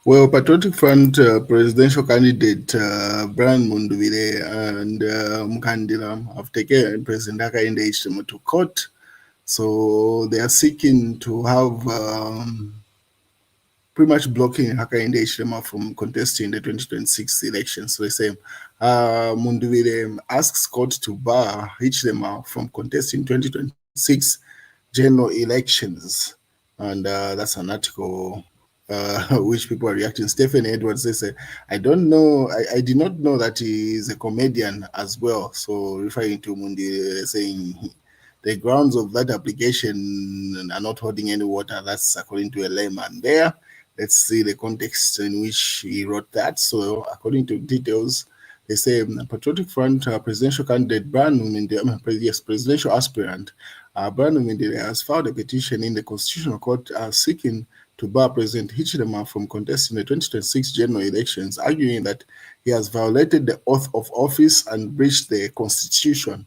Well, Patriotic Front presidential candidate Brian Munduvile and Mukandila have taken President Hakainde Hichilema to court. So they are seeking to have pretty much blocking Hakainde Hichilema from contesting the 2026 elections. So they say Munduvile asks court to bar Hichilema from contesting 2026 general elections. And that's an article which people are reacting. Stephen Edwards, they say, I don't know, I did not know that he is a comedian as well. So referring to Mundi, saying the grounds of that application are not holding any water. That's according to a layman there. Let's see the context in which he wrote that. So according to details, they say Patriotic Front presidential candidate Brian Munduvile, yes, presidential aspirant Brian Munduvile has filed a petition in the Constitutional Court seeking to bar President Hichilema from contesting the 2026 general elections, arguing that he has violated the oath of office and breached the Constitution.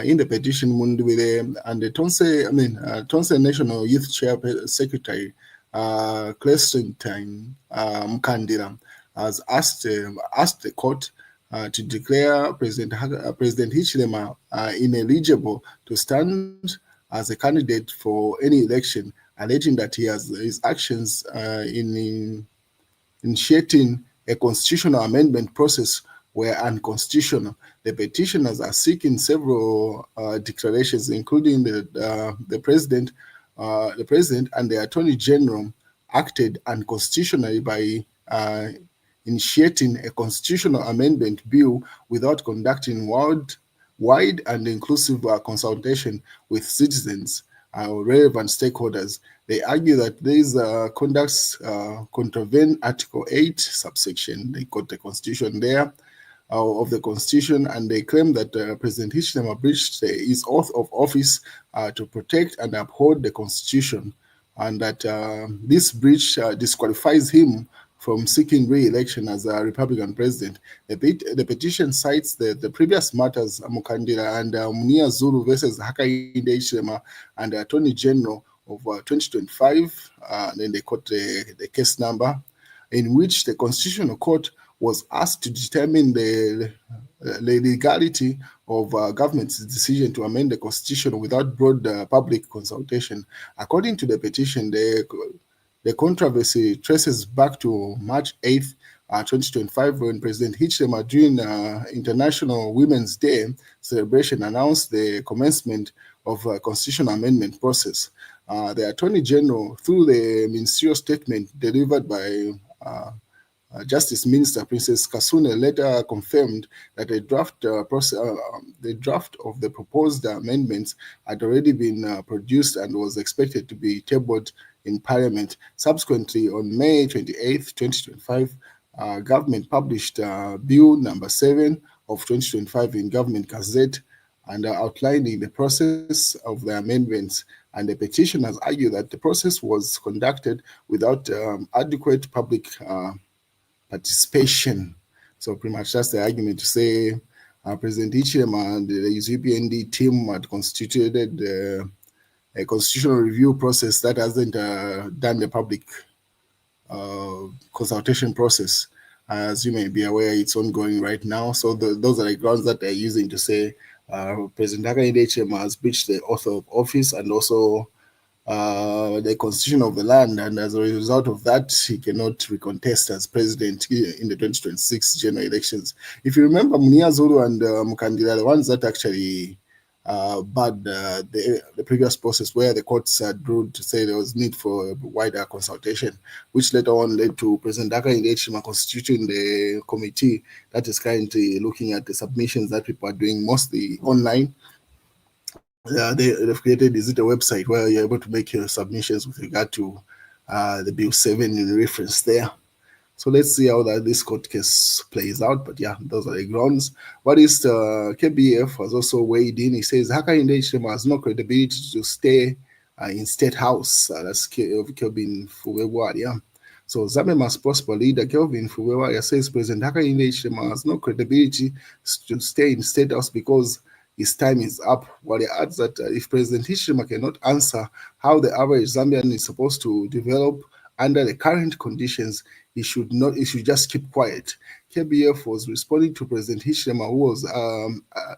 In the petition, Munduvile and the Tonse National Youth Chair Secretary Clestantine Mkandila has asked the court to declare President Hichilema ineligible to stand as a candidate for any election, alleging that his actions in initiating a constitutional amendment process were unconstitutional. The petitioners are seeking several declarations, including the president and the attorney general acted unconstitutionally by initiating a constitutional amendment bill without conducting wide and inclusive consultation with citizens or relevant stakeholders. They argue that these conducts contravene Article 8, subsection, they got the Constitution there, of the Constitution, and they claim that President Hichilema breached his oath of office to protect and uphold the Constitution, and that this breach disqualifies him from seeking re-election as a Republican president. The petition cites the previous matters, Mukandila and Munia Zulu versus Hakainde Hichilema and the Attorney General of 2025, then they quote the case number, in which the Constitutional Court was asked to determine the legality of government's decision to amend the Constitution without broad public consultation. According to the petition, the controversy traces back to March 8th, 2025, when President Hichilema, during International Women's Day celebration, announced the commencement of a constitutional amendment process. The Attorney General, through the ministerial statement delivered by Justice Minister Princess Kasune, later confirmed that the draft of the proposed amendments had already been produced and was expected to be tabled in Parliament. Subsequently, on May 28, 2025, government published Bill number 7 of 2025 in Government Gazette and outlining the process of the amendments. And the petitioners argue that the process was conducted without adequate public participation. So pretty much that's the argument, to say President Hichilema and the UPND team had constituted a constitutional review process that hasn't done the public consultation process. As you may be aware, it's ongoing right now. So those are the grounds that they're using to say President Hakainde Hichilema has breached the oath of office and also the constitution of the land, and as a result of that, he cannot recontest as president in the 2026 general elections. If you remember, Munia Zulu and Mukandila, the ones that actually barred the previous process, where the courts had ruled to say there was need for a wider consultation, which later on led to President Hakainde Hichilema constituting the committee that is currently looking at the submissions that people are doing mostly online. They've created a website where you're able to make your submissions with regard to the Bill 7 in the reference there. So let's see how this court case plays out. But yeah, those are the grounds. What is KBF has also weighed in. He says Hakainde Hichilema has no credibility to stay in State House. That's Kelvin Fuwewaria. So Zambia's prosper leader Kelvin Fuwewaria says President Hakainde Hichilema has no credibility to stay in State House because his time is up, while he adds that if President Hichilema cannot answer how the average Zambian is supposed to develop under the current conditions, he should not. He should just keep quiet. KBF was responding to President Hichilema, who was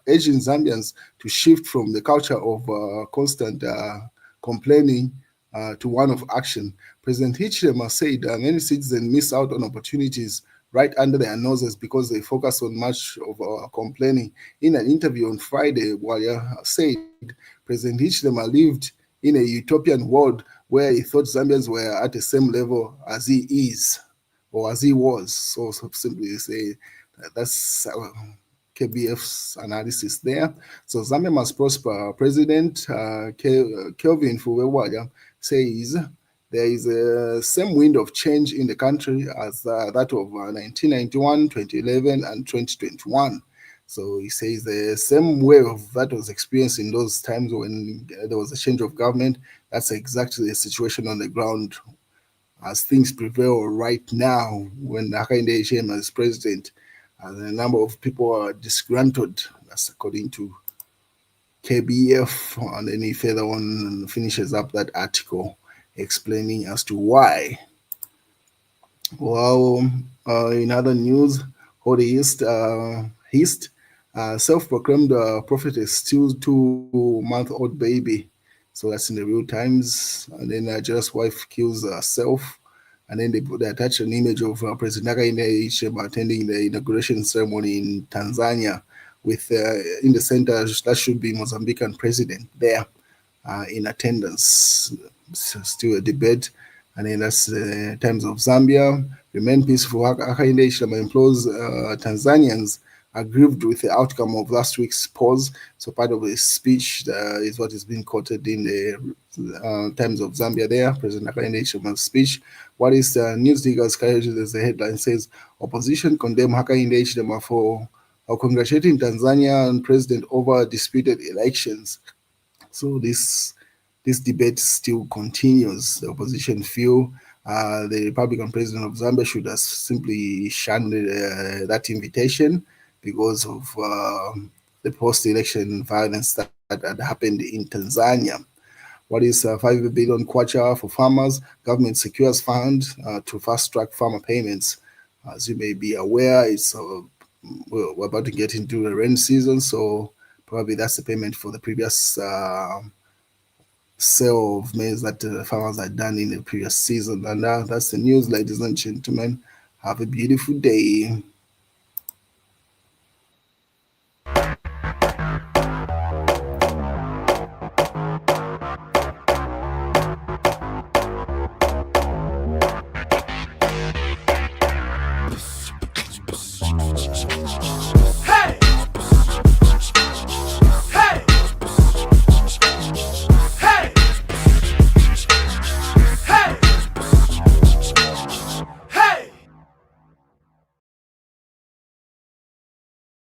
urging Zambians to shift from the culture of constant complaining to one of action. President Hichilema said many citizens miss out on opportunities right under their noses because they focus on much of complaining. In an interview on Friday, Waya said President Hichilema lived in a utopian world where he thought Zambians were at the same level as he is or as he was. So simply say that's KBF's analysis there. So Zambia must prosper. President Kelvin Fuwewaya says there is a same wind of change in the country as that of 1991, 2011, and 2021. So he says the same wave that was experienced in those times when there was a change of government, that's exactly the situation on the ground as things prevail right now when Hakainde Hichilema is president. And a number of people are disgruntled, that's according to KBF. And then he further on finishes up that article explaining as to why. Well, in other news, Holy East self-proclaimed prophetess still 2-month-old baby. So that's in the Real Times. And then Jera's wife kills herself. And then they attach an image of President Hakainde Hichilema attending the inauguration ceremony in Tanzania with, in the center, that should be Mozambican president there in attendance. Still a debate. And then that's Times of Zambia. Remain peaceful. Hakainde Hichilema implores Tanzanians aggrieved with the outcome of last week's pause. So part of his speech is what is being quoted in the Times of Zambia there, President Hakainde Hichilema's speech. What is news diggers carried as the headline says, opposition condemn Hakainde Hichilema for congratulating Tanzanian president over disputed elections. So this debate still continues. The opposition feel the Republican president of Zambia should have simply shunned that invitation because of the post-election violence that had happened in Tanzania. What is 5 billion kwacha for farmers? Government secures fund to fast-track farmer payments. As you may be aware, it's we're about to get into the rain season, so probably that's the payment for the previous sale of maize that farmers had done in the previous season. And that's the news, ladies and gentlemen. Have a beautiful day.